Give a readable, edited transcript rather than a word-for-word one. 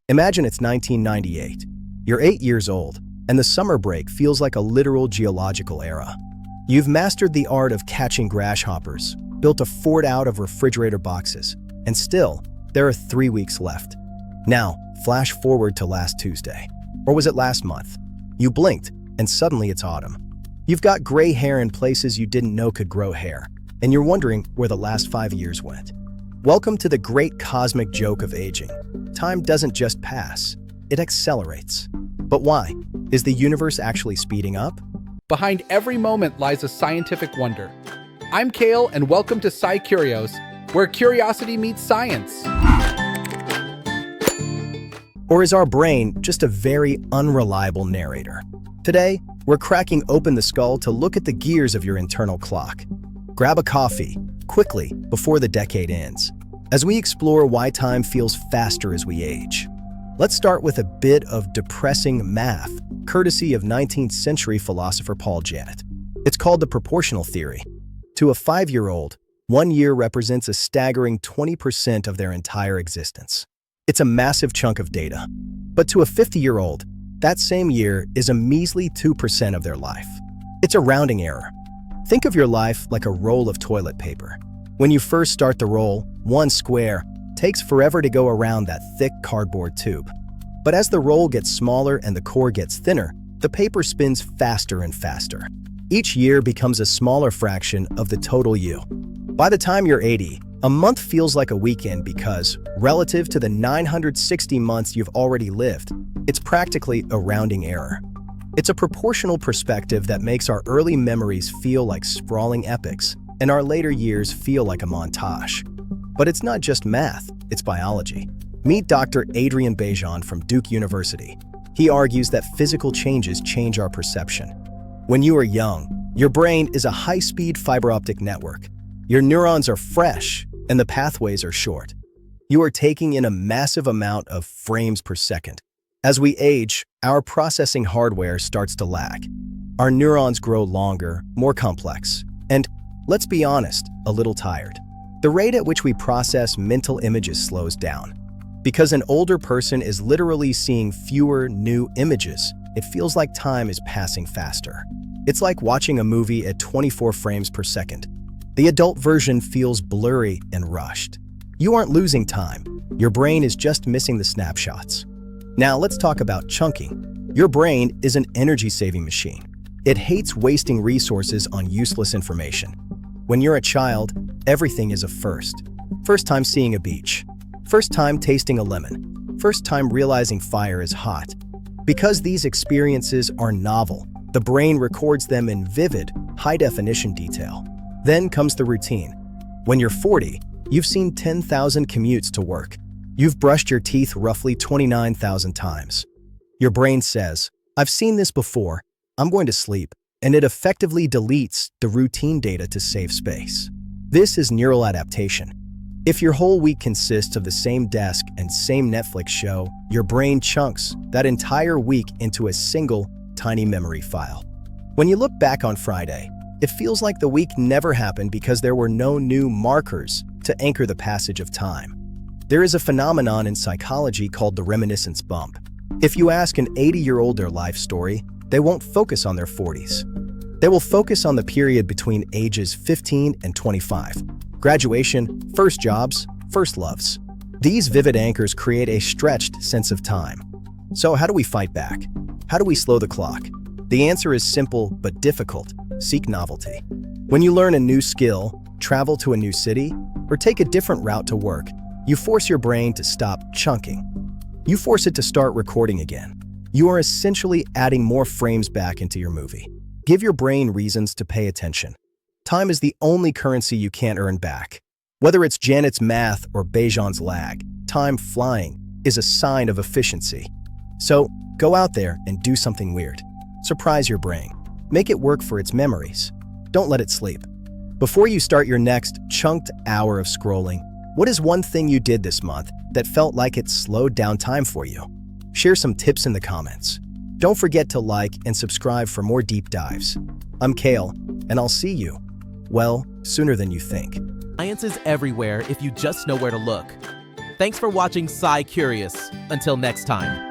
Imagine it's 1998. You're 8 years old, and the summer break feels like a literal geological era. You've mastered the art of catching grasshoppers, built a fort out of refrigerator boxes, and still, there are 3 weeks left. Now, flash forward to last Tuesday. Or was it last month? You blinked, and suddenly it's autumn. You've got gray hair in places you didn't know could grow hair, and you're wondering where the last 5 years went. Welcome to the great cosmic joke of aging. Time doesn't just pass, it accelerates. But why? Is the universe actually speeding up? Behind every moment lies a scientific wonder. I'm Kale, and welcome to SciCurios, where curiosity meets science. Or is our brain just a very unreliable narrator? Today, we're cracking open the skull to look at the gears of your internal clock. Grab a coffee, quickly, before the decade ends, as we explore why time feels faster as we age. Let's start with a bit of depressing math, courtesy of 19th century philosopher Paul Janet. It's called the proportional theory. To a 5-year-old, 1 year represents a staggering 20% of their entire existence. It's a massive chunk of data. But to a 50-year-old, that same year is a measly 2% of their life. It's a rounding error. Think of your life like a roll of toilet paper. When you first start the roll, one square takes forever to go around that thick cardboard tube. But as the roll gets smaller and the core gets thinner, the paper spins faster and faster. Each year becomes a smaller fraction of the total you. By the time you're 80, a month feels like a weekend because, relative to the 960 months you've already lived, it's practically a rounding error. It's a proportional perspective that makes our early memories feel like sprawling epics, and our later years feel like a montage. But it's not just math, it's biology. Meet Dr. Adrian Bejan from Duke University. He argues that physical changes change our perception. When you are young, your brain is a high-speed fiber optic network. Your neurons are fresh, and the pathways are short. You are taking in a massive amount of frames per second. As we age, our processing hardware starts to lag. Our neurons grow longer, more complex, and, let's be honest, a little tired. The rate at which we process mental images slows down. Because an older person is literally seeing fewer new images, it feels like time is passing faster. It's like watching a movie at 24 frames per second. The adult version feels blurry and rushed. You aren't losing time. Your brain is just missing the snapshots. Now let's talk about chunking. Your brain is an energy-saving machine. It hates wasting resources on useless information. When you're a child, everything is a first. First time seeing a beach. First time tasting a lemon. First time realizing fire is hot. Because these experiences are novel, the brain records them in vivid, high-definition detail. Then comes the routine. When you're 40, you've seen 10,000 commutes to work. You've brushed your teeth roughly 29,000 times. Your brain says, "I've seen this before, I'm going to sleep," and it effectively deletes the routine data to save space. This is neural adaptation. If your whole week consists of the same desk and same Netflix show, your brain chunks that entire week into a single, tiny memory file. When you look back on Friday, it feels like the week never happened because there were no new markers to anchor the passage of time. There is a phenomenon in psychology called the reminiscence bump. If you ask an 80-year-old their life story, they won't focus on their 40s. They will focus on the period between ages 15 and 25. Graduation, first jobs, first loves. These vivid anchors create a stretched sense of time. So how do we fight back? How do we slow the clock? The answer is simple but difficult. Seek novelty. When you learn a new skill, travel to a new city, or take a different route to work, you force your brain to stop chunking. You force it to start recording again. You are essentially adding more frames back into your movie. Give your brain reasons to pay attention. Time is the only currency you can't earn back. Whether it's Janet's math or Bejan's lag, time flying is a sign of efficiency. So, go out there and do something weird. Surprise your brain. Make it work for its memories. Don't let it sleep. Before you start your next chunked hour of scrolling, what is one thing you did this month that felt like it slowed down time for you? Share some tips in the comments. Don't forget to like and subscribe for more deep dives. I'm Kale, and I'll see you, well, sooner than you think. Science is everywhere if you just know where to look. Thanks for watching SciCurious. Until next time.